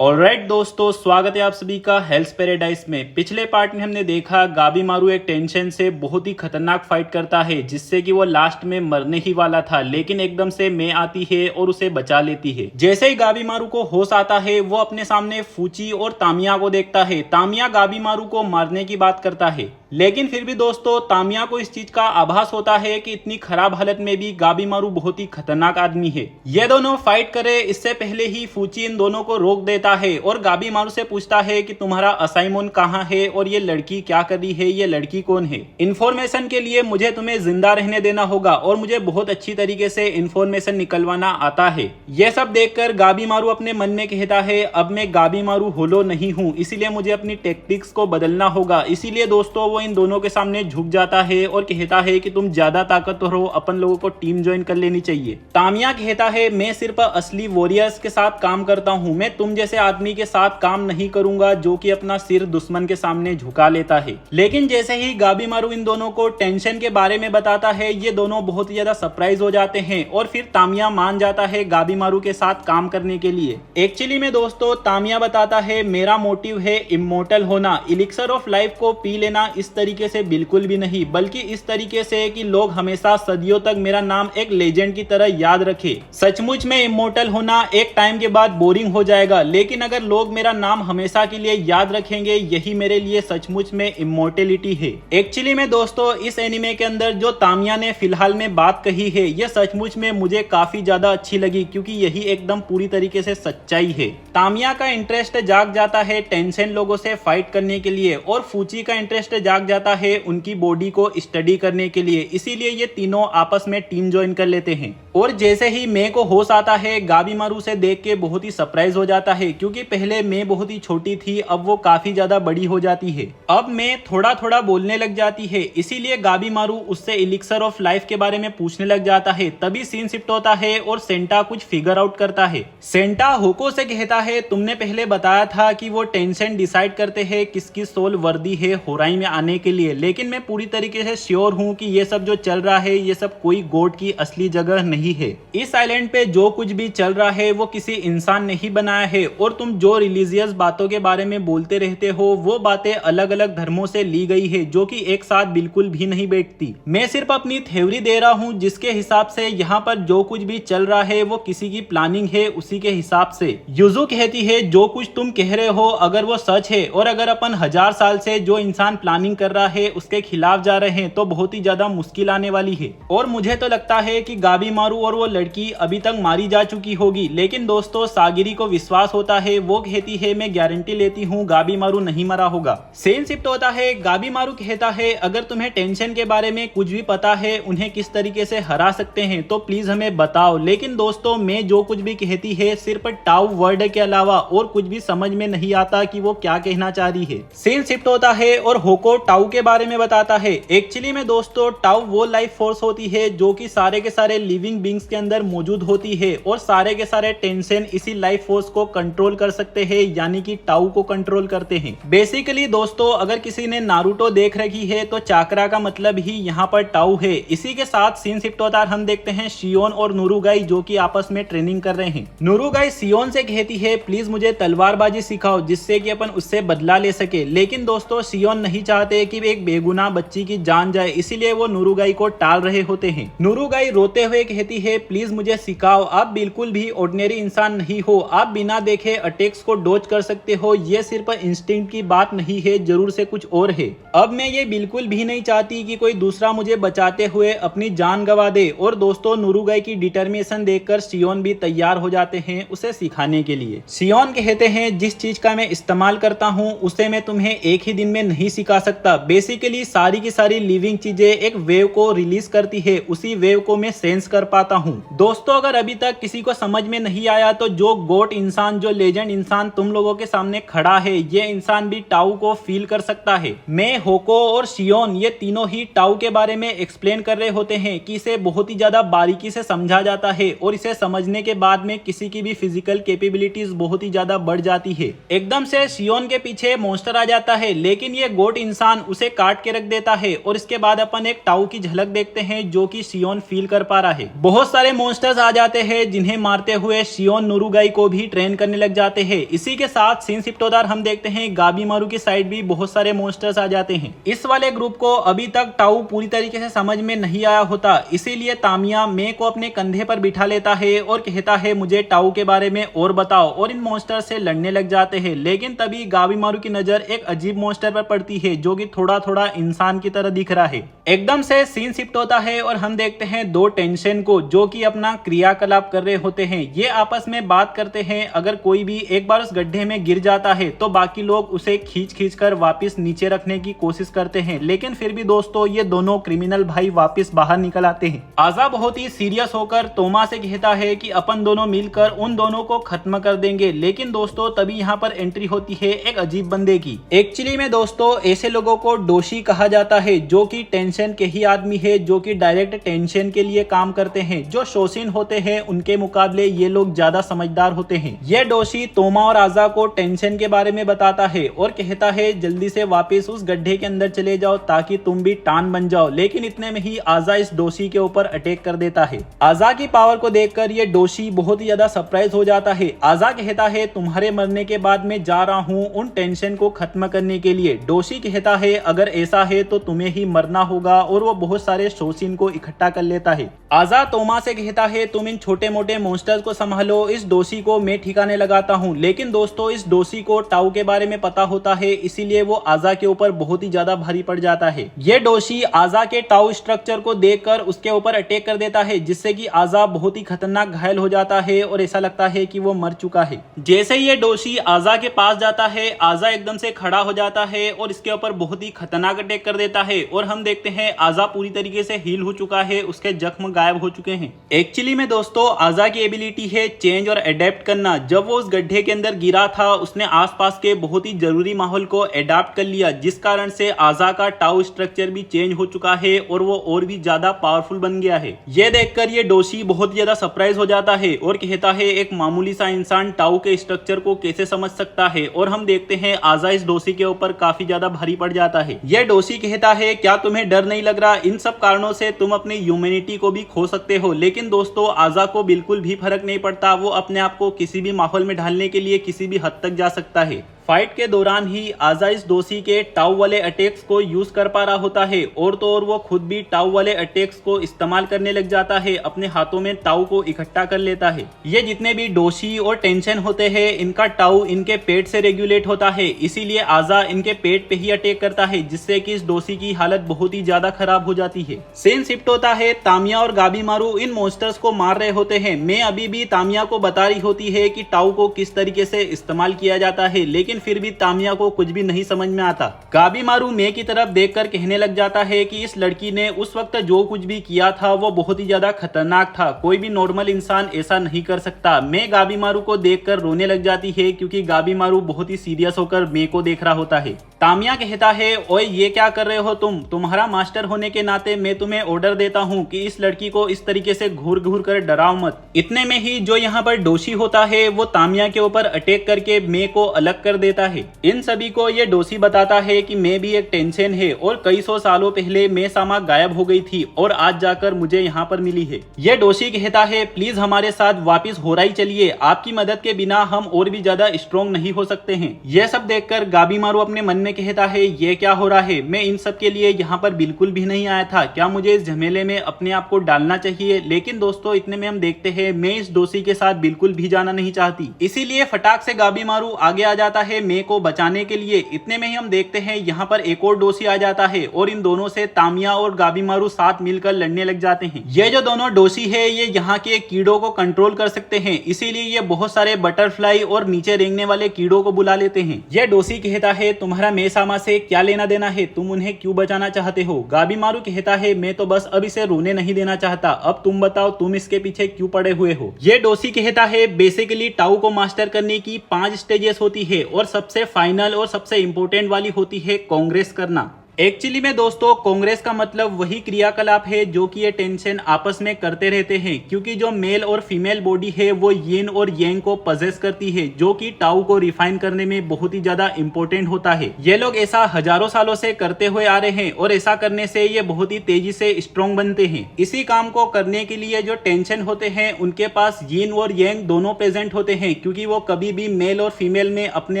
Alright दोस्तों, स्वागत है आप सभी का हेल्थ पैराडाइज में। पिछले पार्ट में हमने देखा गाबीमारू एक टेंशन से बहुत ही खतरनाक फाइट करता है, जिससे कि वो लास्ट में मरने ही वाला था, लेकिन एकदम से मे आती है और उसे बचा लेती है। जैसे ही गाबीमारू को होश आता है, वो अपने सामने फूची और तामिया को देखता है। तामिया गाबीमारू को मारने की बात करता है, लेकिन फिर भी दोस्तों तामिया को इस चीज का आभास होता है कि इतनी खराब हालत में भी गाबीमारू बहुत ही खतरनाक आदमी है। ये दोनों फाइट करे इससे पहले ही फूची इन दोनों को रोक देता है और गाबीमारू से पूछता है कि तुम्हारा असाइमोन कहाँ है और ये लड़की क्या कर रही है, ये लड़की कौन है। इन्फॉर्मेशन के लिए मुझे तुम्हें जिंदा रहने देना होगा और मुझे बहुत अच्छी तरीके से इन्फॉर्मेशन निकलवाना आता है। यह सब देखकर गाबीमारू अपने मन में कहता है, अब मैं गाबीमारू होलो नहीं हूँ, इसीलिए मुझे अपनी टेक्टिक्स को बदलना होगा। इसीलिए दोस्तों वो इन दोनों के सामने झुक जाता है और कहता है कि तुम ज्यादा ताकतवर हो, अपन लोगों को टीम ज्वाइन कर लेनी चाहिए। तामिया कहता है, मैं सिर्फ असली वॉरियर्स के साथ काम करता हूँ, मैं तुम जैसे आदमी के साथ काम नहीं करूंगा जो कि अपना सिर दुश्मन के सामने झुका लेता है। लेकिन जैसे ही गाबीमारू इन दोनों को टेंशन के बारे में बताता है, ये दोनों बहुत ही ज्यादा सरप्राइज हो जाते हैं और फिर तामिया मान जाता है गाबीमारू के साथ काम करने के लिए। एक्चुअली में दोस्तों तामिया बताता है, मेरा मोटिव है इमोर्टल होना, इलिक्सर ऑफ लाइफ को पी लेना इस तरीके से बिल्कुल भी नहीं, बल्कि इस तरीके से कि लोग हमेशा सदियों तक मेरा नाम एक लेजेंड की तरह याद रखे। सचमुच में इमोर्टल होना एक टाइम के बाद बोरिंग हो जाएगा, लेकिन अगर लोग मेरा नाम हमेशा के लिए याद रखेंगे, यही मेरे लिए सचमुच में इमोर्टेलिटी है। एक्चुअली में दोस्तों इस एनिमे के अंदर जो तामिया ने फिलहाल में बात कही है, यह सचमुच में मुझे काफी ज्यादा अच्छी लगी, क्योंकि यही एकदम पूरी तरीके से सच्चाई है। तामिया का इंटरेस्ट जाग जाता है टेंशन लोगों से फाइट करने के लिए और फूची का इंटरेस्ट जाग जाता है उनकी बॉडी को स्टडी करने के लिए। इसीलिए ये तीनों आपस में टीम ज्वाइन कर लेते हैं। और जैसे ही मे को होश आता है, गाबीमारू से देख के बहुत ही सरप्राइज हो जाता है, क्योंकि पहले मे बहुत ही छोटी थी, अब वो काफी ज्यादा बड़ी हो जाती है। अब मे थोड़ा थोड़ा बोलने लग जाती है, इसीलिए गाबीमारू उससे इलिक्सर ऑफ लाइफ के बारे में पूछने लग जाता है। तभी सीन शिफ्ट होता है और सेंटा कुछ फिगर आउट करता है। सेंटा होको से कहता है, तुमने पहले बताया था कि वो टेंशन डिसाइड करते हैं किसकी सोल वर्दी है होराई में आने के लिए, लेकिन मैं पूरी तरीके से श्योर हूँ कि ये सब जो चल रहा है, ये सब कोई गॉड की असली जगह नहीं है। इस आइलैंड पे जो कुछ भी चल रहा है वो किसी इंसान ने ही बनाया है, और तुम जो रिलीजियस बातों के बारे में बोलते रहते हो, वो बातें अलग अलग धर्मों से ली गई है, जो कि एक साथ बिल्कुल भी नहीं बैठती। मैं सिर्फ अपनी थ्योरी दे रहा हूँ, जिसके हिसाब से यहाँ पर जो कुछ भी चल रहा है वो किसी की प्लानिंग है, उसी के हिसाब से। युजु कहती है, जो कुछ तुम कह रहे हो अगर वो सच है, और अगर अपन 1000 साल से जो इंसान प्लानिंग कर रहा है उसके खिलाफ जा रहे हैं, तो बहुत ही ज्यादा मुश्किल आने वाली है। और मुझे तो लगता है कि गाबीमारू और वो लड़की अभी तक मारी जा चुकी होगी। लेकिन दोस्तों सागिरी को विश्वास होता है, वो कहती है, मैं गारंटी लेती हूँ गाबीमारू नहीं मरा होगा। सेन शिफ्ट होता है, गाबीमारू कहता है, अगर तुम्हें टेंशन के बारे में कुछ भी पता है, उन्हें किस तरीके से हरा सकते हैं, तो प्लीज हमें बताओ। लेकिन दोस्तों मैं जो कुछ भी कहती है, सिर्फ टाउ वर्ड के अलावा और कुछ भी समझ में नहीं आता कि वो क्या कहना चाह रही है। सीन शिफ्ट होता है और होको टाउ के बारे में बताता है। एक्चुअली में दोस्तों टाउ वो लाइफ फोर्स होती है जो कि सारे के सारे लिविंग बींग्स के अंदर मौजूद होती है, और सारे के सारे टेंशन इसी लाइफ फोर्स को कंट्रोल कर सकते हैं, यानी कि टाउ को कंट्रोल करते हैं। बेसिकली दोस्तों अगर किसी ने नारुतो देख रखी है, तो चाकरा का मतलब ही यहाँ पर टाउ है। इसी के साथ सीन शिफ्ट होता है, हम देखते हैं शियोन और नुरुगाई जो कि आपस में ट्रेनिंग कर रहे हैं। नुरुगाई शियोन से कहती है, प्लीज मुझे तलवारबाजी सिखाओ, जिससे कि अपन उससे बदला ले सके। लेकिन दोस्तों शियोन नहीं चाहते कि एक बेगुनाह बच्ची की जान जाए, इसीलिए वो नुरुगाई को टाल रहे होते हैं। नुरुगाई रोते हुए कहती है, प्लीज मुझे सिखाओ, आप बिल्कुल भी ऑर्डिनरी इंसान नहीं हो, आप बिना देखे अटैक्स को डॉज कर सकते हो, ये सिर्फ इंस्टिंक्ट की बात नहीं है, जरूर से कुछ और है। अब मैं ये बिल्कुल भी नहीं चाहती कि कोई दूसरा मुझे बचाते हुए अपनी जान गंवा दे। और दोस्तों नुरुगाई की डिटर्मिनेशन देखकर शियोन भी तैयार हो जाते हैं उसे सिखाने के लिए। शियोन कहते हैं, जिस चीज का मैं इस्तेमाल करता हूँ उसे मैं तुम्हें एक ही दिन में नहीं सिखा सकता। बेसिकली सारी की सारी लिविंग चीजें एक वेव को रिलीज करती है, उसी वेव को मैं सेंस कर पाता हूँ। दोस्तों अगर अभी तक किसी को समझ में नहीं आया, तो जो गोट इंसान, जो लेजेंड इंसान तुम लोगों के सामने खड़ा है, ये इंसान भी टाउ को फील कर सकता है। मैं, होको और शियोन ये तीनों ही टाउ के बारे में एक्सप्लेन कर रहे होते हैं कि इसे बहुत ही ज्यादा बारीकी से समझा जाता है, और इसे समझने के बाद में किसी की भी फिजिकल कैपेबिलिटीज बहुत ही ज्यादा बढ़ जाती है। एकदम से शियोन के पीछे मॉन्स्टर आ जाता है, लेकिन ये गोट इंसान उसे काट के रख देता है, और इसके बाद अपन एक टाउ की झलक देखते हैं जो कि शियोन फील कर पा रहा है। बहुत सारे मॉन्स्टर्स आ जाते हैं जिन्हें मारते हुए शियोन नुरुगाई को भी ट्रेन करने लग जाते हैं। इसी के साथ सीन शिप्टोदार हम देखते हैं गाबीमारू की साइड भी बहुत सारे मॉन्स्टर्स आ जाते हैं। इस वाले ग्रुप को अभी तक टाऊ पूरी तरीके से समझ में नहीं आया होता, इसीलिए तामिया मे को अपने कंधे पर बिठा लेता है और कहता है मुझे टाऊ के बारे में और बताओ, और इन मॉन्स्टर से लड़ने लग जाते हैं। लेकिन तभी गाबीमारू की नजर एक अजीब मॉन्स्टर पर पड़ती है जो कि थोड़ा थोड़ा इंसान की तरह दिख रहा है। एकदम से सीन शिफ्ट होता है और हम देखते हैं दो टेंशन को जो कि अपना क्रियाकलाप कर रहे होते हैं। ये आपस में बात करते हैं, अगर कोई भी एक बार उस गड्ढे में गिर जाता है तो बाकी लोग उसे खींच खींच कर वापस नीचे रखने की कोशिश करते हैं। लेकिन फिर भी दोस्तों ये दोनों क्रिमिनल भाई वापस बाहर निकल आते हैं। आजा बहुत ही सीरियस होकर तोमा से कहता है कि अपन दोनों मिलकर उन दोनों को खत्म कर देंगे। लेकिन दोस्तों तभी यहाँ पर एंट्री होती है एक अजीब बंदे की। एक्चुअली में दोस्तों ऐसे लोगों को डोशी कहा जाता है जो कि टेंशन के ही आदमी है, जो कि डायरेक्ट टेंशन के लिए काम करते हैं। जो शोषिन होते हैं उनके मुकाबले ये लोग ज्यादा समझदार होते हैं। ये डोशी तोमा और आजा को टेंशन के बारे में बताता है और कहता है जल्दी से वापस उस गड्ढे के अंदर चले जाओ ताकि तुम भी टान बन जाओ। लेकिन इतने में ही आजा इस डोशी के ऊपर अटैक कर देता है। आजा की पावर को देखकर ये डोशी बहुत ही ज्यादा सरप्राइज हो जाता है। आजा कहता है तुम्हारे मरने के बाद मैं जा रहा हूँ उन टेंशन को खत्म करने के लिए। डोशी कहता है अगर ऐसा है तो तुम्हें ही मरना होगा, और वो बहुत सारे शोषिन को इकट्ठा कर लेता है। आजा तोमा से कहता है तुम इन छोटे मोटे मॉन्स्टर्स को संभालो, इस डोशी को मैं ठिकाने लगाता हूँ। लेकिन दोस्तों इस डोशी को टाऊ के बारे में पता होता है, इसीलिए वो आजा के ऊपर बहुत ही ज्यादा भारी पड़ जाता है। ये डोशी आजा के टाऊ स्ट्रक्चर को देखकर उसके ऊपर अटैक कर देता है, जिससे कि आजा बहुत ही खतरनाक घायल हो जाता है और ऐसा लगता है कि वो मर चुका है। जैसे ही ये डोशी आजा के पास जाता है, आजा एकदम से खड़ा हो जाता है और इसके ऊपर बहुत ही खतरनाक अटैक कर देता है। और हम देखते हैं आजा पूरी तरीके से हील हो चुका है, उसके जख्म गायब हो चुके हैं। एक्चुअली में दोस्तों आजा की एबिलिटी है चेंज और अडेप्ट करना। जब वो उस गड्ढे के अंदर गिरा था उसने आसपास के बहुत ही जरूरी माहौल को अडेप्ट कर लिया, जिस कारण से आजा का टाऊ स्ट्रक्चर भी चेंज हो चुका है और वो और भी ज्यादा पावरफुल बन गया है। ये देखकर ये डोशी बहुत ज्यादा सरप्राइज हो जाता है और कहता है एक मामूली सा इंसान टाऊ के स्ट्रक्चर को कैसे समझ सकता है। और हम देखते हैं आजा इस डोशी के ऊपर काफी ज्यादा भारी पड़ जाता है। यह डोशी कहता है क्या तुम्हें डर नहीं लग रहा, इन सब कारणों से तुम अपनी ह्यूमैनिटी को भी खो सकते हो। लेकिन दोस्तों आजा को बिल्कुल भी फर्क नहीं पड़ता, वो अपने आप को किसी भी माहौल में ढालने के लिए किसी भी हद तक जा सकता है। फाइट के दौरान ही आजा इस डोशी के टाऊ वाले अटैक्स को यूज कर पा रहा होता है, और तो और वो खुद भी टाऊ वाले अटैक्स को इस्तेमाल करने लग जाता है, अपने हाथों में टाऊ को इकट्ठा कर लेता है। ये जितने भी डोशी और टेंशन होते हैं इनका टाऊ इनके पेट से रेगुलेट होता है, इसीलिए आजा इनके पेट पे ही अटैक करता है, जिससे कि इस डोशी की हालत बहुत ही ज्यादा खराब हो जाती है। सीन शिफ्ट होता है, तामिया और गाबीमारू इन मॉन्स्टर्स को मार रहे होते हैं। मैं अभी भी तामिया को बता रही होती है कि टाऊ को किस तरीके से इस्तेमाल किया जाता है, लेकिन फिर भी तामिया को कुछ भी नहीं समझ में आता। गाबीमारू मे की तरफ देखकर कहने लग जाता है कि इस लड़की ने उस वक्त जो कुछ भी किया था वो बहुत ही ज्यादा खतरनाक था, कोई भी नॉर्मल इंसान ऐसा नहीं कर सकता। मे गाबीमारू को देखकर रोने लग जाती है क्योंकि गाबीमारू बहुत ही सीरियस होकर मे को देख रहा होता है। तामिया कहता है ओए ये क्या कर रहे हो तुम, तुम्हारा मास्टर होने के नाते मैं तुम्हें ऑर्डर देता हूँ कि इस लड़की को इस तरीके से घूर घूर कर डराओ मत। इतने में ही जो यहाँ पर डोशी होता है वो तामिया के ऊपर अटैक करके मे को अलग कर देता है। इन सभी को ये डोशी बताता है कि मैं भी एक टेंशन है और कई सौ सालों पहले मैं सामा गायब हो गई थी और आज जाकर मुझे यहाँ पर मिली है। ये डोशी कहता है प्लीज हमारे साथ वापस होराई चलिए, आपकी मदद के बिना हम और भी ज्यादा स्ट्रॉन्ग नहीं हो सकते हैं। यह सब देखकर गाबीमारू अपने मन में कहता है ये क्या हो रहा है, मैं इन सब के लिए यहाँ पर बिल्कुल भी नहीं आया था, क्या मुझे इस झमेले में अपने आप को डालना चाहिए। लेकिन दोस्तों इतने में हम देखते हैं मैं इस डोशी के साथ बिल्कुल भी जाना नहीं चाहती, इसीलिए फटाक से गाबीमारू आगे आ जाता है मे को बचाने के लिए। इतने में ही हम देखते हैं यहाँ पर एक और डोशी आ जाता है और इन दोनों से तामिया और गाबीमारू साथ मिलकर लड़ने लग जाते हैं। ये जो दोनों डोशी है ये यहाँ के कीड़ों को कंट्रोल कर सकते हैं, इसीलिए ये बहुत सारे बटरफ्लाई और नीचे रेंगने वाले कीड़ों को बुला लेते हैं। यह डोशी कहता है तुम्हारा मेसामा से क्या लेना देना है, तुम उन्हें क्यों बचाना चाहते हो। गाबीमारू कहता है मैं तो बस अब इसे रोने नहीं देना चाहता, अब तुम बताओ तुम इसके पीछे क्यों पड़े हुए हो। ये डोशी कहता है बेसिकली टाऊ को मास्टर करने की 5 स्टेजेस होती है और सबसे फाइनल और सबसे इंपॉर्टेंट वाली होती है कांग्रेस करना। एक्चुअली में दोस्तों कांग्रेस का मतलब वही क्रियाकलाप है जो कि ये टेंशन आपस में करते रहते हैं, क्योंकि जो मेल और फीमेल बॉडी है वो यिन और यांग को पजेस करती है, जो कि टाउ को रिफाइन करने में बहुत ही ज्यादा इंपॉर्टेंट होता है। ये लोग ऐसा हजारों सालों से करते हुए आ रहे हैं और ऐसा करने से ये बहुत ही तेजी से स्ट्रॉन्ग बनते हैं। इसी काम को करने के लिए जो टेंशन होते हैं उनके पास यिन और यांग दोनों प्रेजेंट होते हैं, क्योंकि वो कभी भी मेल और फीमेल में अपने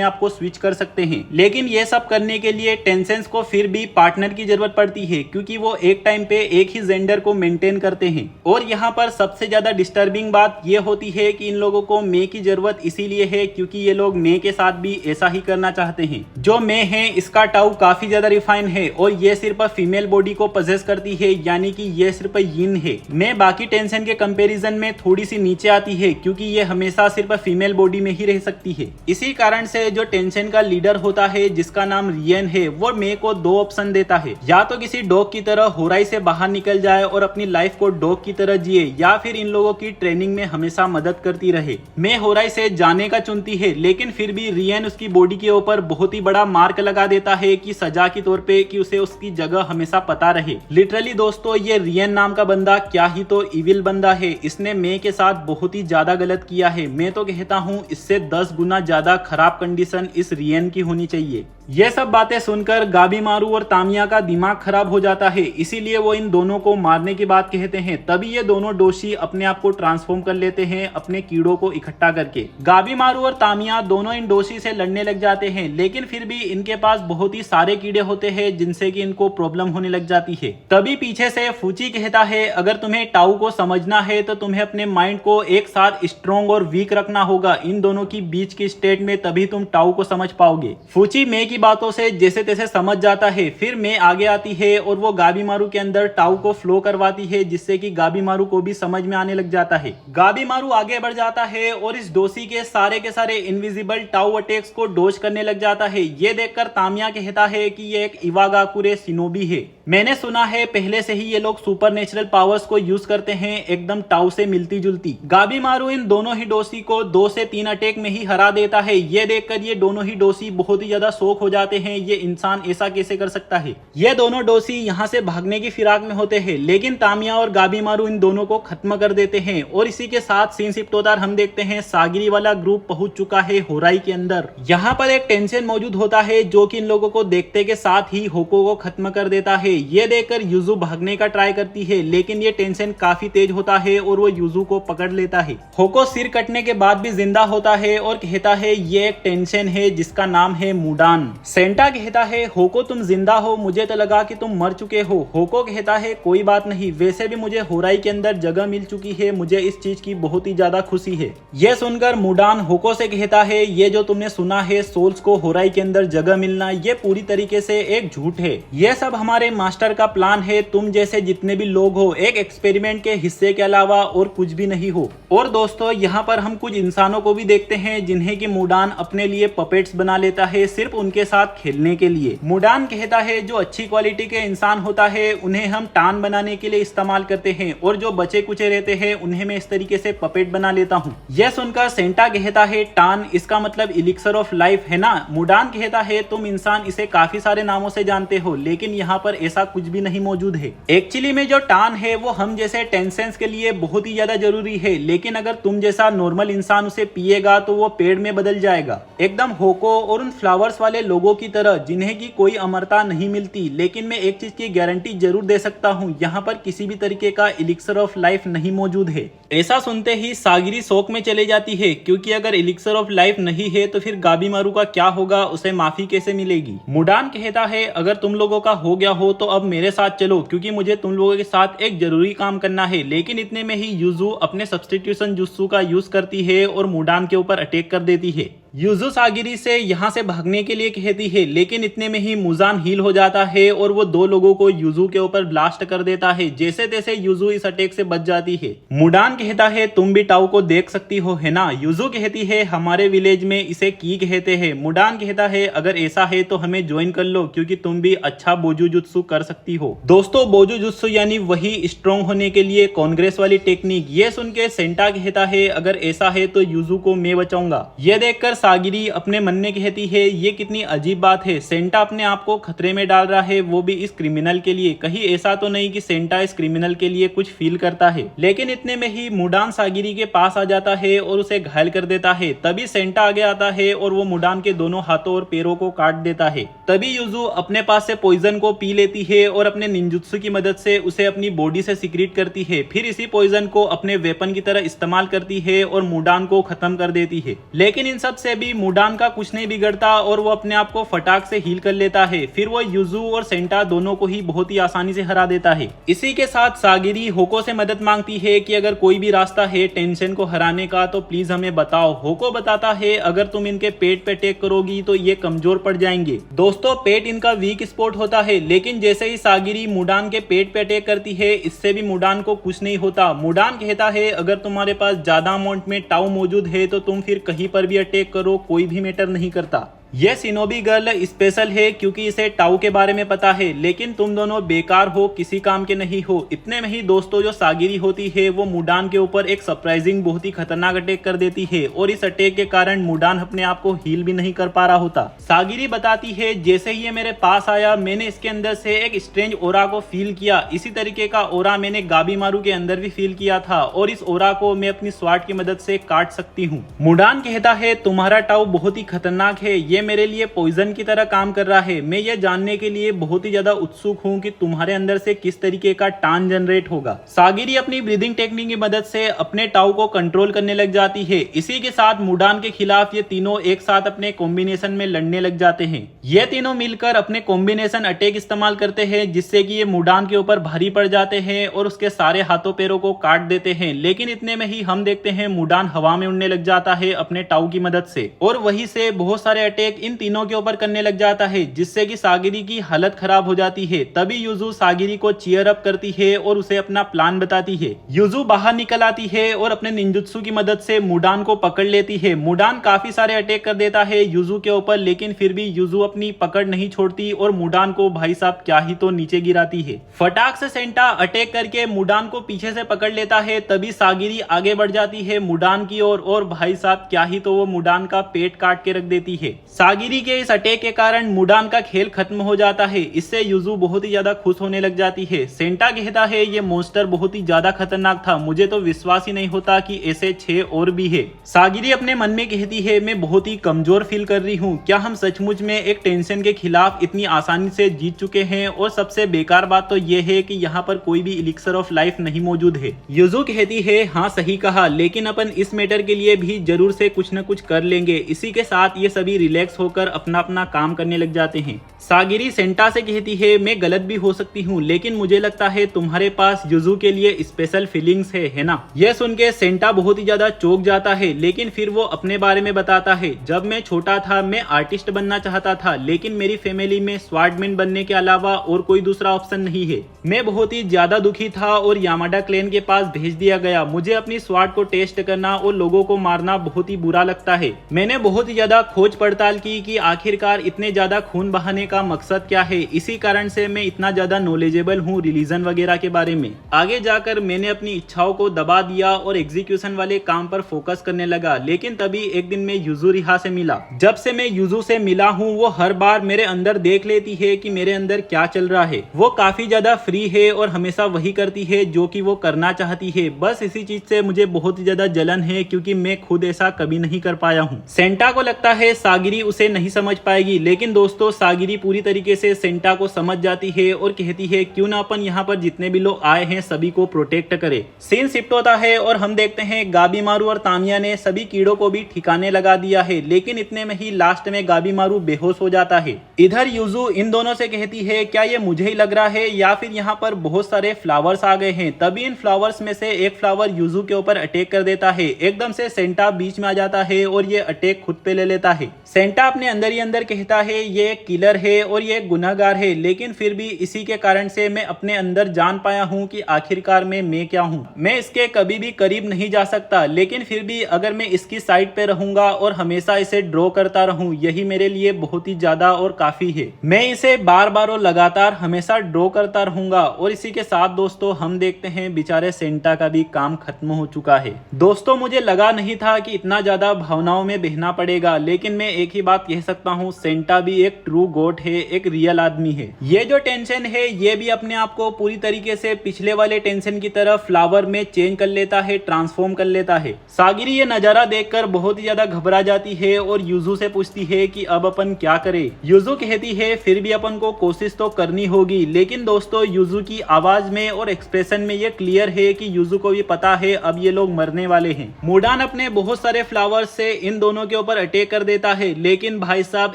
आप को स्विच कर सकते हैं। लेकिन ये सब करने के लिए टेंशन को फिर भी पार्टनर की जरूरत पड़ती है, क्योंकि वो एक टाइम पे एक ही जेंडर को मेंटेन करते हैं। और यहाँ पर सबसे ज्यादा डिस्टर्बिंग बात ये होती है कि इन लोगों को मे की जरूरत इसीलिए है क्योंकि ये लोग मे के साथ भी ऐसा ही करना चाहते हैं। जो मे है इसका टाउ काफी ज्यादा रिफाइन है और ये सिर्फ फीमेल बॉडी को पजेस करती है, यानी कि ये सिर्फ यिन है। मे बाकी टेंशन के कंपैरिजन में थोड़ी सी नीचे आती है, क्योंकि ये हमेशा सिर्फ फीमेल बॉडी में ही रह सकती है। इसी कारण से जो टेंशन का लीडर होता है जिसका नाम रियन है, वो मे को दो ऑप्शन देता है, या तो किसी डॉग की तरह होराई से बाहर निकल जाए और अपनी लाइफ को डॉग की तरह जिए, या फिर इन लोगों की ट्रेनिंग में हमेशा मदद करती रहे। मे होराई से जाने का चुनती है, लेकिन फिर भी रियन उसकी बॉडी के ऊपर बहुत ही बड़ा मार्क लगा देता है कि सजा के तौर पे कि उसे उसकी जगह हमेशा पता रहे। लिटरली दोस्तों ये रियन नाम का बंदा क्या ही तो इविल बंदा है। इसने मे के साथ बहुत ही ज्यादा गलत किया है। मैं तो कहता हूँ इससे 10 गुना ज्यादा खराब कंडीशन इस रियन की होनी चाहिए। ये सब बातें सुनकर गाबीमारू और तामिया का दिमाग खराब हो जाता है, इसीलिए वो इन दोनों को मारने की बात कहते हैं। तभी ये दोनों डोशी अपने आप को ट्रांसफॉर्म कर लेते हैं अपने कीड़ों को इकट्ठा करके। गाबीमारू और तामिया दोनों इन डोशी से लड़ने लग जाते हैं, लेकिन फिर भी इनके पास बहुत ही सारे कीड़े होते हैं जिनसे कि इनको प्रॉब्लम होने लग जाती है। तभी पीछे से फूची कहता है अगर तुम्हें टाउ को समझना है तो तुम्हें अपने माइंड को एक साथ स्ट्रॉन्ग और वीक रखना होगा इन दोनों की बीच की स्टेट में, तभी तुम टाउ को समझ पाओगे। फूची मे की बातों से जैसे तैसे समझ जाता है। फिर मे आगे आती है और वो गाबीमारू के अंदर टाउ को फ्लो करवाती है, जिससे कि गाबीमारू को भी समझ में आने लग जाता है। गाबीमारू आगे बढ़ जाता है और इस डोसी के सारे इनविजिबल टाउ अटैक्स को डोज करने लग जाता है। ये देखकर तामिया कहता है कि ये एक इवागाकुरे शिनोबी है। मैंने सुना है पहले से ही ये लोग सुपरनेचुरल पावर्स को यूज करते हैं, एकदम टाउ से मिलती जुलती। गाबीमारू इन दोनों ही डोसी को 2 से 3 अटैक में ही हरा देता है। ये देखकर ये दोनों ही डोसी बहुत ही ज्यादा शॉक हो जाते हैं, ये इंसान ऐसा कैसे कर सकता है। ये दोनों डोसी यहाँ से भागने की फिराक में होते हैं, लेकिन तामिया और गाबीमारू इन दोनों को खत्म कर देते हैं। और इसी के साथ सीन शिफ्ट होता हम देखते हैं सागिरी वाला ग्रुप पहुंच चुका है होराई के अंदर। यहाँ पर एक टेंशन मौजूद होता है जो कि इन लोगों को देखते के साथ ही होको को खत्म कर देता है। ये देखकर युजु भागने का ट्राई करती है, लेकिन ये टेंशन काफी तेज होता है और वो युजु को पकड़ लेता है। होको सिर कटने के बाद भी जिंदा होता है और कहता है ये एक टेंशन है जिसका नाम है मुडान। सेंटा कहता है होको तुम जिंदा हो, मुझे तो लगा कि तुम मर चुके हो। होको कहता है कोई बात नहीं, वैसे भी मुझे होराई के अंदर जगह मिल चुकी है, मुझे इस चीज की बहुत ही ज्यादा खुशी है। यह सुनकर मुडान होको से कहता है ये जो तुमने सुना है सोल्स को होराई के अंदर जगह मिलना, ये पूरी तरीके से एक झूठ है। यह सब हमारे मास्टर का प्लान है। तुम जैसे जितने भी लोग हो एक एक्सपेरिमेंट के हिस्से के अलावा और कुछ भी नहीं हो। और दोस्तों यहाँ पर हम कुछ इंसानों को भी देखते हैं जिन्हें कि मुडान अपने लिए पपेट्स बना लेता है सिर्फ उनके साथ खेलने के लिए। मुडान कहता है जो अच्छी क्वालिटी के इंसान होता है उन्हें हम टान बनाने के लिए इस्तेमाल करते हैं, और जो बचे कुचे रहते हैं उन्हें मैं इस तरीके से पपेट बना लेता हूँ। यह सुनकर सेंटा कहता है टान इसका मतलब इलिक्सर ऑफ लाइफ है ना। मुडान कहता है तुम इंसान इसे काफी सारे नामों से जानते हो, लेकिन यहाँ पर ऐसा कुछ भी नहीं मौजूद है। एक्चुअली में जो टान है वो हम जैसे टेंसेंस के लिए बहुत ही ज्यादा जरूरी है, लेकिन अगर तुम जैसा नॉर्मल इंसान उसे पिएगा तो वो पेड़ में बदल जाएगा, एकदम होको और उन फ्लावर्स वाले लोगों की तरह जिन्हें की कोई अमरता नहीं मिलती। लेकिन मैं एक चीज की गारंटी जरूर दे सकता हूँ, यहाँ पर किसी भी तरीके का इलिक्सर ऑफ लाइफ नहीं मौजूद है। ऐसा सुनते ही सागिरी शोक में चले जाती है, क्योंकि अगर इलिक्सर ऑफ लाइफ नहीं है तो फिर गाबीमारू का क्या होगा, उसे माफी कैसे मिलेगी। मुडान कहता है अगर तुम लोगों का हो गया हो तो अब मेरे साथ चलो, क्योंकि मुझे तुम लोगों के साथ एक जरूरी काम करना है। लेकिन इतने में ही युजु अपने सब्स्टिट्यूशन जुत्सु का यूज करती है और मुडान के ऊपर अटैक कर देती है। युजु सागिरी से यहाँ से भागने के लिए कहती है, लेकिन इतने में ही मुजान हील हो जाता है और वो 2 लोगों को युजु के ऊपर ब्लास्ट कर देता है। जैसे तैसे युजु इस अटैक से बच जाती है। मुडान कहता है तुम भी टाउ को देख सकती हो है ना। युजु कहती है हमारे विलेज में इसे की कहते हैं। मुडान कहता है अगर ऐसा है तो हमें ज्वाइन कर लो, क्योंकि तुम भी अच्छा बोजू जुत्सु कर सकती हो। दोस्तों बोजू जुत्सु यानी वही स्ट्रॉन्ग होने के लिए कांग्रेस वाली टेक्निक। ये सुन के सेंटा कहता है अगर ऐसा है तो युजु को मैं बचाऊंगा। यह देखकर सागिरी अपने मन में कहती है ये कितनी अजीब बात है, सेंटा अपने आप को खतरे में डाल रहा है, वो भी इस क्रिमिनल के लिए। कहीं ऐसा तो नहीं कि सेंटा इस क्रिमिनल के लिए कुछ फील करता है। लेकिन इतने में ही मुडान सागिरी के पास आ जाता है और उसे घायल कर देता है। तभी सेंटा आगे आता है और वो मुडान के दोनों हाथों और पैरों को काट देता है। तभी युजू अपने पास से पॉइजन को पी लेती है और अपने निंजुत्सु की मदद से उसे अपनी बॉडी से सीक्रेट करती है। फिर इसी पॉइजन को अपने वेपन की तरह इस्तेमाल करती है और मुडान को खत्म कर देती है। लेकिन इन सब से भी मुडान का कुछ नहीं बिगड़ता और वो अपने आप को फटाक से हील कर लेता है। फिर वो युजू और सेंटा दोनों को ही बहुत ही आसानी से हरा देता है। इसी के साथ सागिरी होको से मदद मांगती है कि अगर कोई भी रास्ता है टेंशन को हराने का तो प्लीज हमें बताओ। होको बताता है अगर तुम इनके पेट पे अटैक करोगी तो ये कमजोर पड़ जाएंगे। दोस्तों, पेट इनका वीक स्पॉट होता है, लेकिन जैसे ही सागिरी मुडान के पेट पे अटैक करती है इससे भी मुडान को कुछ नहीं होता। मुडान कहता है अगर तुम्हारे पास ज्यादा अमाउंट में टाउ मौजूद है तो तुम फिर कहीं पर भी अटैक करो, कोई भी मैटर नहीं करता। यह सिनोबी गर्ल स्पेशल है क्योंकि इसे टाउ के बारे में पता है, लेकिन तुम दोनों बेकार हो, किसी काम के नहीं हो। इतने में ही दोस्तों जो सागिरी होती है वो मुडान के ऊपर एक सरप्राइजिंग बहुत ही खतरनाक अटैक कर देती है और इस अटैक के कारण मुडान अपने आप को हील भी नहीं कर पा रहा होता। सागिरी बताती है जैसे ही ये मेरे पास आया मैंने इसके अंदर से एक स्ट्रेंज ओरा को फील किया। इसी तरीके का ओरा मैंने गाबीमारू के अंदर भी फील किया था और इस ओरा को मैं अपनी स्वार्ड की मदद से काट सकती हूँ। मुडान कहता है तुम्हारा टाउ बहुत ही खतरनाक है, ये मेरे लिए पॉइजन की तरह काम कर रहा है। मैं ये जानने के लिए बहुत ही ज्यादा उत्सुक हूँ कि तुम्हारे अंदर से किस तरीके का टान जनरेट होगा। सागिरी अपनी ब्रीदिंग टेक्निक की मदद से अपने टाउ को कंट्रोल करने लग जाती है। इसी के साथ मुडान के खिलाफ ये तीनों एक साथ अपने कॉम्बिनेशन में लड़ने लग जाते हैं। ये तीनों मिलकर अपने कॉम्बिनेशन अटैक इस्तेमाल करते हैं जिससे कि ये मुडान के ऊपर भारी पड़ जाते हैं और उसके सारे हाथों पैरों को काट देते हैं। लेकिन इतने में ही हम देखते हैं मुडान हवा में उड़ने लग जाता है अपने टाउ की मदद से और वहीं से बहुत सारे अटैक इन तीनों के ऊपर करने लग जाता है जिससे कि सागिरी की हालत खराब हो जाती है। तभी युजू सागिरी को चीयर अप करती है और उसे अपना प्लान बताती है। युजू बाहर निकल आती है और अपने निंजुत्सु की मदद से मुडान को पकड़ लेती है। मुडान काफी सारे अटैक कर देता है युजू के ऊपर, लेकिन फिर भी युजू अपनी पकड़ नहीं छोड़ती और मुडान को भाई साहब क्या ही तो नीचे गिराती है। फटाक से सेंटा अटैक करके मुडान को पीछे से पकड़ लेता है। तभी सागिरी आगे बढ़ जाती है मुडान की ओर और भाई साहब क्या ही तो वो मुडान का पेट काट के रख देती है। सागिरी के इस अटैक के कारण मुडान का खेल खत्म हो जाता है। इससे युजू बहुत ही ज्यादा खुश होने लग जाती है। सेंटा कहता है ये मॉन्स्टर बहुत ही ज्यादा खतरनाक था, मुझे तो विश्वास ही नहीं होता कि ऐसे 6 और भी है। सागिरी अपने मन में कहती है मैं बहुत ही कमजोर फील कर रही हूँ, क्या हम सचमुच में एक टेंशन के खिलाफ इतनी आसानी से जीत चुके हैं? और सबसे बेकार बात तो ये है कि यहाँ पर कोई भी इलिक्सर ऑफ लाइफ नहीं मौजूद है। युजू कहती है हाँ सही कहा, लेकिन अपन इस मैटर के लिए भी जरूर से कुछ न कुछ कर लेंगे। इसी के साथ ये सभी रिलैक्स होकर अपना अपना काम करने लग जाते हैं। सागिरी सेंटा से कहती है मैं गलत भी हो सकती हूँ, लेकिन मुझे लगता है तुम्हारे पास युजू के लिए स्पेशल फीलिंग्स है ना? यह सुन के सेंटा बहुत ही ज्यादा चौंक जाता है, लेकिन फिर वो अपने बारे में बताता है जब मैं छोटा था मैं आर्टिस्ट बनना चाहता था, लेकिन मेरी फैमिली में स्वॉर्डमैन बनने के अलावा और कोई दूसरा ऑप्शन नहीं है। मैं बहुत ही ज्यादा दुखी था और यामाडा क्लैन के पास भेज दिया गया। मुझे अपनी स्वॉर्ड को टेस्ट करना और लोगों को मारना बहुत ही बुरा लगता है। मैंने बहुत ही ज्यादा खोज पड़ताल की कि आखिरकार इतने ज्यादा खून बहाने का मकसद क्या है। इसी कारण से मैं इतना ज्यादा नॉलेजेबल हूँ रिलीजन वगैरह के बारे में। आगे जाकर मैंने अपनी इच्छाओं को दबा दिया और एग्जीक्यूशन वाले काम पर फोकस करने लगा। लेकिन तभी एक दिन मैं युजू रिहा से मिला। जब से मैं युजू से मिला हूँ वो हर बार मेरे अंदर देख लेती है कि मेरे अंदर क्या चल रहा है। वो काफी ज्यादा फ्री है और हमेशा वही करती है जो कि वो करना चाहती है। बस इसी चीज से मुझे बहुत ही ज्यादा जलन है क्योंकि मैं खुद ऐसा कभी नहीं कर पाया हूँ। सेंटा को लगता है सागिरी उसे नहीं समझ पाएगी, लेकिन दोस्तों सागिरी पूरी तरीके से सेंटा को समझ जाती है और कहती है क्यों ना अपन यहाँ पर जितने भी लोग आए हैं सभी को प्रोटेक्ट करे। सीन शिफ्ट होता है और हम देखते हैं गाबीमारू और तामिया ने सभी कीड़ों को भी ठिकाने लगा दिया है, लेकिन इतने में ही लास्ट में गाबीमारू बेहोश हो जाता है। इधर युजू इन दोनों से कहती है क्या ये मुझे ही लग रहा है या फिर यहाँ पर बहुत सारे फ्लावर्स आ गए हैं? तभी इन फ्लावर्स में से एक फ्लावर युजू के ऊपर अटैक कर देता है। एकदम से सेंटा बीच में आ जाता है और ये अटैक खुद पे ले लेता है। सेंटा अपने अंदर ही अंदर कहता है ये किलर है और ये गुनहगार है, लेकिन फिर भी इसी के कारण से मैं अपने अंदर जान पाया हूँ कि आखिरकार मैं क्या हूँ। मैं इसके कभी भी करीब नहीं जा सकता, लेकिन फिर भी अगर मैं इसकी साइड पे रहूंगा और हमेशा इसे ड्रॉ करता रहूं, यही मेरे लिए बहुत ही ज्यादा और काफी है। मैं इसे बार बार और लगातार हमेशा ड्रॉ करता रहूंगा। और इसी के साथ दोस्तों हम देखते हैं बेचारे सेंटा का भी काम खत्म हो चुका है। दोस्तों मुझे लगा नहीं था कि इतना ज्यादा भावनाओं में बहना पड़ेगा, लेकिन मैं एक ही बात कह सकता हूँ, सेंटा भी एक ट्रू गॉड है, एक रियल आदमी है। ये जो टेंशन है ये भी अपने आप को पूरी तरीके से पिछले वाले टेंशन की तरफ फ्लावर में चेंज कर लेता है, ट्रांसफॉर्म कर लेता है। सागिरी ये नजारा देखकर बहुत ही ज्यादा घबरा जाती है और युजू से पूछती है कि अब अपन क्या करें। युजू कहती है फिर भी अपन को कोशिश तो करनी होगी, लेकिन दोस्तों युजू की आवाज में और एक्सप्रेशन में ये क्लियर है कि युजू को भी पता है अब ये लोग मरने वाले हैं। मुडान अपने बहुत सारे फ्लावर्स से इन दोनों के ऊपर अटैक कर देता है, लेकिन भाई साहब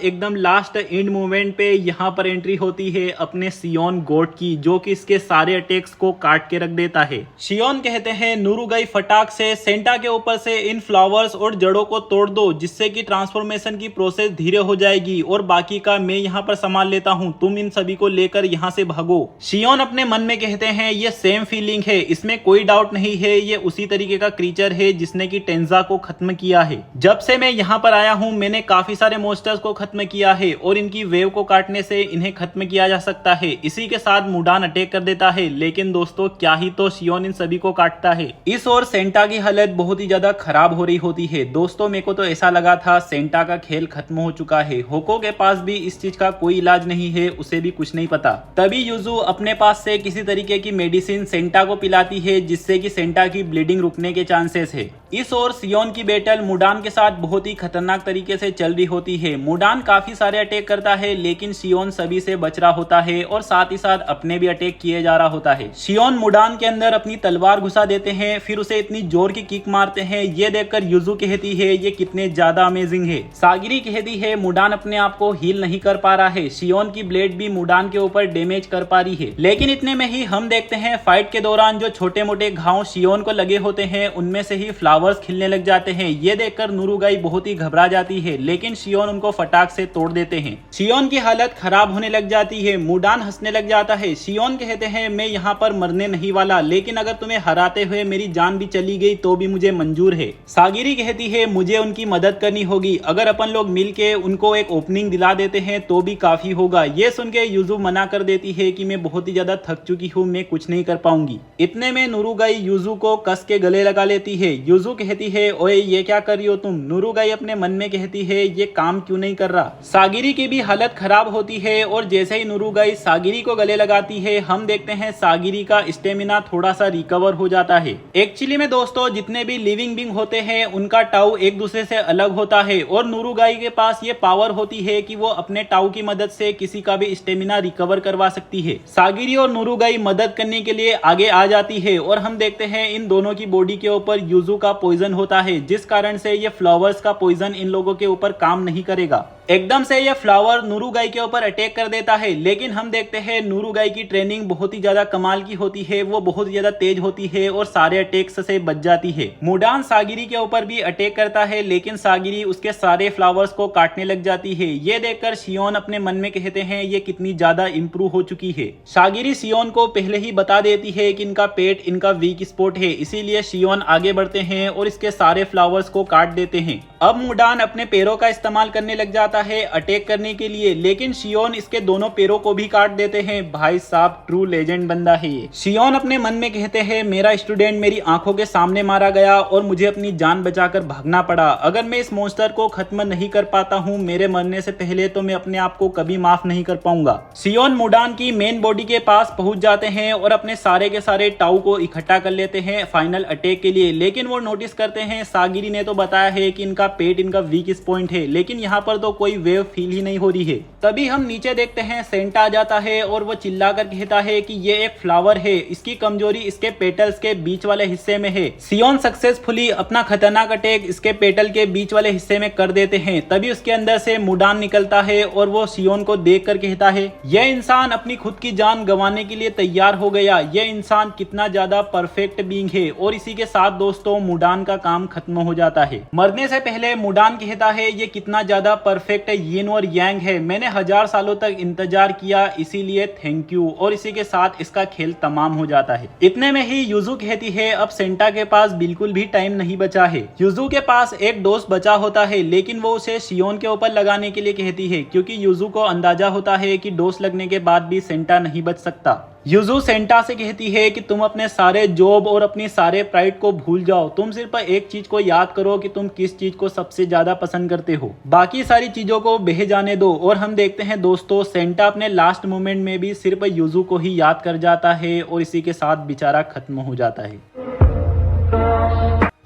एकदम लास्ट एंड मूवमेंट पे यहाँ पर एंट्री होती है अपने शियोन गॉड की, जो कि इसके सारे अटैक्स को काट के रख देता है। शियोन कहते हैं नुरुगाई फटाक से सेंटा के ऊपर से इन फ्लावर्स और जड़ों को तोड़ दो, जिससे कि ट्रांसफॉर्मेशन की प्रोसेस धीरे हो जाएगी और बाकी का मैं यहाँ पर संभाल लेता हूँ, तुम इन सभी को लेकर यहाँ से भागो। शियोन अपने मन में कहते हैं ये सेम फीलिंग है, इसमें कोई डाउट नहीं है, ये उसी तरीके का क्रीचर है जिसने की टेंजा को खत्म किया है। जब से मैं यहाँ पर आया हूँ मैंने काफी सारे मॉन्स्टर्स को खत्म किया है और इनकी वेव को काटने से इन्हें खत्म किया जा सकता है। इसी के साथ मुडान अटैक कर देता है, लेकिन दोस्तों क्या ही तो शियोन इन सभी को काटता है। इस और सेंटा की हालत बहुत ही ज्यादा खराब हो रही होती है। दोस्तों मेरे को तो ऐसा लगा था सेंटा का खेल खत्म हो चुका है, होको के पास भी इस चीज का कोई इलाज नहीं है, उसे भी कुछ नहीं पता। तभी युजू अपने पास से किसी तरीके की मेडिसिन सेंटा को पिलाती है, जिससे कि सेंटा की ब्लीडिंग रुकने के चांसेस है। इस और शियोन की बैटल मुडान के साथ बहुत ही खतरनाक तरीके से चल रही होती है। मुडान काफी सारे अटैक करता है, लेकिन शियोन सभी से बच रहा होता है और साथ ही साथ अपने भी अटैक किए जा रहा होता है। शियोन मुडान के अंदर अपनी तलवार घुसा देते हैं, फिर उसे इतनी जोर की किक मारते हैं। ये देखकर युजू कहती है ये कितने ज्यादा अमेजिंग है। सागिरी कहती है मुडान अपने आप को हील नहीं कर पा रहा है, शियोन की ब्लेड भी मुडान के ऊपर डैमेज कर पा रही है। लेकिन इतने में ही हम देखते हैं फाइट के दौरान जो छोटे मोटे घाव शियोन को लगे होते हैं उनमें से ही फ्लावर्स खिलने लग जाते हैं। ये देखकर नुरुगाई बहुत ही घबरा जाती है, लेकिन शियोन उनको फटाक से तोड़ देते हैं। शियोन की हालत खराब होने लग जाती है। मुडान हंसने लग जाता है। शियोन कहते हैं मैं यहाँ पर मरने नहीं वाला, लेकिन अगर तुम्हें हराते हुए मेरी जान भी चली गई तो भी मुझे मंजूर है। सागिरी कहती है मुझे उनकी मदद करनी होगी, अगर अपन लोग मिलके उनको एक ओपनिंग दिला देते हैं तो भी काफी होगा। ये सुन के युजू मना कर देती है कि मैं बहुत ही ज्यादा थक चुकी हूँ, मैं कुछ नहीं कर पाऊंगी। इतने में नुरुगाई युजू को कस के गले लगा लेती है। युजू कहती है ओए ये क्या कर रही हो तुम। नुरुगाई अपने मन में कहती है ये काम क्यों नहीं कर रहा। सागिरी की भी हालत खराब होती है और जैसे ही नुरुगाई सागिरी को गले लगाती है हम देखते हैं सागिरी का स्टेमिना थोड़ा सा रिकवर हो जाता है। एक्चुअली में दोस्तों जितने भी लिविंग बींग होते हैं उनका टाउ एक दूसरे से अलग होता है और नुरुगाई के पास ये पावर होती है कि वो अपने टाउ की मदद से किसी का भी स्टेमिना रिकवर करवा सकती है। सागिरी और नुरुगाई मदद करने के लिए आगे आ जाती है और हम देखते हैं इन दोनों की बॉडी के ऊपर युजू का पॉइजन होता है, जिस कारण से ये फ्लावर्स का पॉइजन इन लोगों के ऊपर काम नहीं करेगा। एकदम से ये फ्लावर नुरुगाई के ऊपर अटैक कर देता है, लेकिन हम देखते हैं नुरुगाई की ट्रेनिंग बहुत ही ज्यादा कमाल की होती है, वो बहुत ज्यादा तेज होती है और सारे अटैक्स से बच जाती है। मुडान सागिरी के ऊपर भी अटैक करता है, लेकिन सागिरी उसके सारे फ्लावर्स को काटने लग जाती है। ये देखकर शियोन अपने मन में कहते हैं ये कितनी ज्यादा इंप्रूव हो चुकी है। सागिरी शियोन को पहले ही बता देती है कि इनका पेट इनका वीक स्पॉट है, इसीलिए शियोन आगे बढ़ते हैं और इसके सारे फ्लावर्स को काट देते हैं। अब मुडान अपने पैरों का इस्तेमाल करने लग जाता है अटैक करने के लिए, लेकिन शियोन इसके दोनों पैरों को भी काट देते हैं। भाई साहब ट्रू लेजेंड बंदा है ये। शियोन अपने मन में कहते हैं मेरा स्टूडेंट मेरी आंखों के सामने मारा गया और मुझे अपनी जान बचाकर भागना पड़ा। अगर मैं इस मॉन्स्टर को खत्म नहीं कर पाता हूँ मेरे मरने से पहले तो मैं अपने आप को कभी माफ नहीं कर पाऊंगा। शियोन मुडान की मेन बॉडी के पास पहुंच जाते हैं और अपने सारे के सारे टाउ को इकट्ठा कर लेते हैं फाइनल अटैक के लिए, लेकिन वो नोटिस करते हैं सागिरी ने तो बताया है कि इनका पेट इनका वीक पॉइंट है, लेकिन यहाँ पर तो कोई वेव फील ही नहीं हो रही है। तभी हम नीचे देखते हैं सेंटा आ जाता है और वो चिल्लाकर कहता है कि ये एक फ्लावर है, इसकी कमजोरी इसके पेटल्स के बीच वाले हिस्से में है। शियोन सक्सेसफुली अपना खतरनाक अटैक इसके पेटल के बीच वाले हिस्से में कर देते हैं। तभी उसके अंदर से मुडान निकलता है और वो शियोन को देख कर कहता है यह इंसान अपनी खुद की जान गंवाने के लिए तैयार हो गया, यह इंसान कितना ज्यादा परफेक्ट बीइंग है। और इसी के साथ दोस्तों मुडान का काम खत्म हो जाता है। मरने से पहले मुडान कहता है ये कितना ज्यादा परफेक्ट इफेक्ट है, यिन और यांग है। मैंने 1000 सालों तक इंतजार किया, इसीलिए थैंक यू। और इसी के साथ इसका खेल तमाम हो जाता है। इतने में ही युजू कहती है अब सेंटा के पास बिल्कुल भी टाइम नहीं बचा है। युजू के पास एक डोज बचा होता है, लेकिन वो उसे शियोन के ऊपर लगाने के लिए कहती है, क्योंकि युजू को अंदाजा होता है कि डोज लगने के बाद भी सेंटा नहीं बच सकता। युजू सेंटा से कहती है कि तुम अपने सारे जॉब और अपनी सारे प्राइड को भूल जाओ, तुम सिर्फ एक चीज को याद करो कि तुम किस चीज को सबसे ज्यादा पसंद करते हो, बाकी सारी चीजों को बह जाने दो। और हम देखते हैं दोस्तों, सेंटा अपने लास्ट मोमेंट में भी सिर्फ युजू को ही याद कर जाता है और इसी के साथ बेचारा खत्म हो जाता है।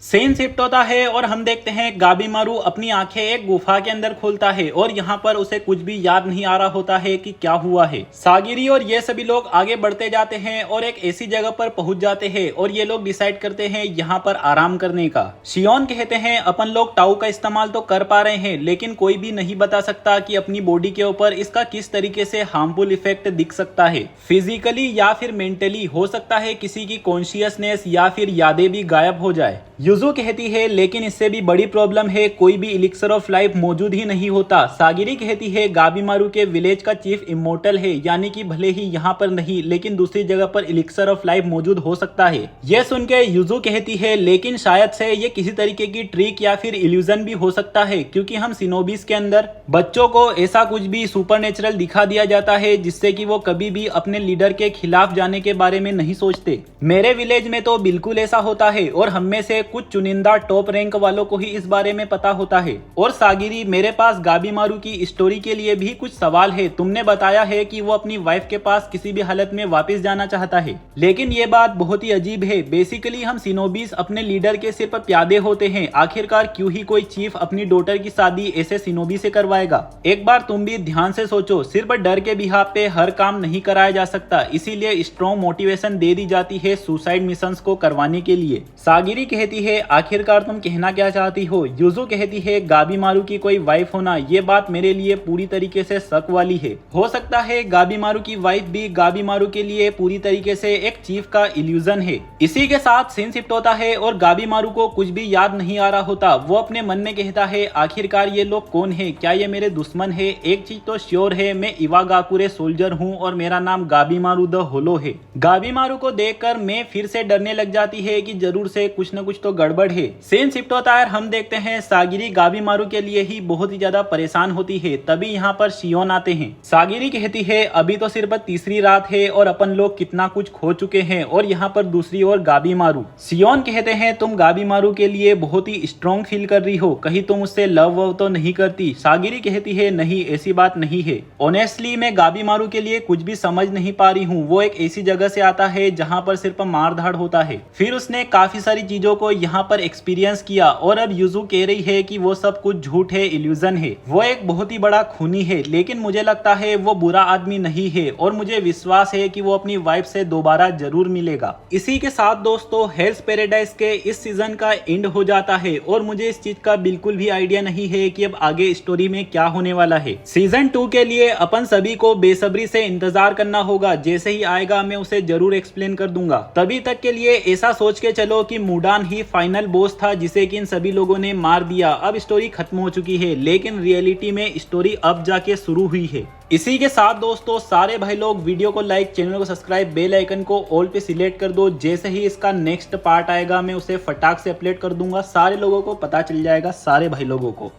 सीन शिफ्ट होता है और हम देखते हैं गाबीमारू अपनी आंखें एक गुफा के अंदर खोलता है और यहाँ पर उसे कुछ भी याद नहीं आ रहा होता है कि क्या हुआ है। सागिरी और ये सभी लोग आगे बढ़ते जाते हैं और एक ऐसी जगह पर पहुंच जाते हैं और ये लोग डिसाइड करते हैं यहाँ पर आराम करने का। शियोन कहते हैं अपन लोग टाउ का इस्तेमाल तो कर पा रहे हैं, लेकिन कोई भी नहीं बता सकता कि अपनी बॉडी के ऊपर इसका किस तरीके से हार्मफुल इफेक्ट दिख सकता है, फिजिकली या फिर मेंटली। हो सकता है किसी की कॉन्शियसनेस या फिर यादें भी गायब हो जाए। युजू कहती है लेकिन इससे भी बड़ी प्रॉब्लम है, कोई भी इलिक्सर ऑफ लाइफ मौजूद ही नहीं होता। सागिरी कहती है गाबीमारू के विलेज का चीफ इमोर्टल है, यानी कि भले ही यहाँ पर नहीं लेकिन दूसरी जगह पर इलिक्सर ऑफ लाइफ मौजूद हो सकता है। यह सुन के युजू कहती है लेकिन शायद से ये किसी तरीके की ट्रिक या फिर इल्यूजन भी हो सकता है, क्योंकि हम सिनोबिस के अंदर बच्चों को ऐसा कुछ भी सुपरनेचुरल दिखा दिया जाता है जिससे कि वो कभी भी अपने लीडर के खिलाफ जाने के बारे में नहीं सोचते। मेरे विलेज में तो बिल्कुल ऐसा होता है और हम में से कुछ चुनिंदा टॉप रैंक वालों को ही इस बारे में पता होता है। और सागिरी, मेरे पास गाबीमारू की स्टोरी के लिए भी कुछ सवाल है। तुमने बताया है कि वो अपनी वाइफ के पास किसी भी हालत में वापस जाना चाहता है, लेकिन ये बात बहुत ही अजीब है। बेसिकली हम सिनोबिस अपने लीडर के सिर पर प्यादे होते हैं, आखिरकार क्यों ही कोई चीफ अपनी डॉटर की शादी ऐसे सिनोबी से करवाएगा। एक बार तुम भी ध्यान से सोचो, सिर्फ डर के बिहाफ पे हर काम नहीं कराया जा सकता, इसीलिए स्ट्रॉन्ग मोटिवेशन दे दी जाती है सुसाइड मिशंस को करवाने के लिए। सागिरी कहती है आखिरकार तुम कहना क्या चाहती हो। युजू कहती है गाबीमारू की कोई वाइफ होना, ये बात मेरे लिए पूरी तरीके से शक वाली है। हो सकता है गाबीमारू की वाइफ भी गाबीमारू के लिए पूरी तरीके से एक चीफ का इल्यूजन है। इसी के साथ सीन शिफ्ट होता है और गाबीमारू को कुछ भी याद नहीं आ रहा होता। वो अपने मन में कहता है आखिरकार ये लोग कौन है, क्या ये मेरे दुश्मन है। एक चीज तो श्योर है, मैं इवागाकुरे सोल्जर हूँ और मेरा नाम गाबीमारू द होलो है। गाबीमारू को देखकर मैं फिर से डरने लग जाती है कि जरूर से कुछ न कुछ तो गड़बड़ है। सीन शिफ्ट होता है, हम देखते हैं सागिरी गाबीमारू के लिए ही बहुत ही ज्यादा परेशान होती है। तभी यहाँ पर शियोन आते हैं। सागिरी कहती है अभी तो सिर्फ तीसरी रात है और अपन लोग कितना कुछ खो चुके हैं, और यहाँ पर दूसरी ओर गाबीमारू। शियोन कहते हैं तुम गाबीमारू के लिए बहुत ही स्ट्रॉन्ग फील कर रही हो, कहीं तुम उससे लव वव तो नहीं करती। सागिरी कहती है नहीं, ऐसी बात नहीं है। ऑनेस्टली मैं गाबीमारू के लिए कुछ भी समझ नहीं पा रही हूँ। वो एक ऐसी जगह से आता है जहाँ पर सिर्फ मारधाड़ होता है, फिर उसने काफी सारी चीजों को यहाँ पर एक्सपीरियंस किया और अब युजू कह रही है कि वो सब कुछ झूठ है, इल्यूजन है। वो एक बहुत ही बड़ा खूनी है, लेकिन मुझे लगता है वो बुरा आदमी नहीं है और मुझे विश्वास है कि वो अपनी वाइफ से दोबारा जरूर मिलेगा। इसी के साथ दोस्तों हेल्स पैराडाइज के इस सीजन का एंड हो जाता है और मुझे इस चीज का बिल्कुल भी आइडिया नहीं है कि अब आगे स्टोरी में क्या होने वाला है। सीजन 2 के लिए अपन सभी को बेसब्री से इंतजार करना होगा। जैसे ही आएगा मैं उसे जरूर एक्सप्लेन कर दूंगा। तभी तक के लिए ऐसा सोच के चलो कि मुडान ही फाइनल बॉस था जिसे कि इन सभी लोगों ने मार दिया। अब स्टोरी खत्म हो चुकी है, लेकिन रियलिटी में स्टोरी अब जाके शुरू हुई है। इसी के साथ दोस्तों सारे भाई लोग वीडियो को लाइक, चैनल को सब्सक्राइब, बेल आइकन को ऑल पे सिलेक्ट कर दो। जैसे ही इसका नेक्स्ट पार्ट आएगा मैं उसे फटाक से अपलोड कर दूंगा, सारे लोगों को पता चल जाएगा, सारे भाई लोगों को।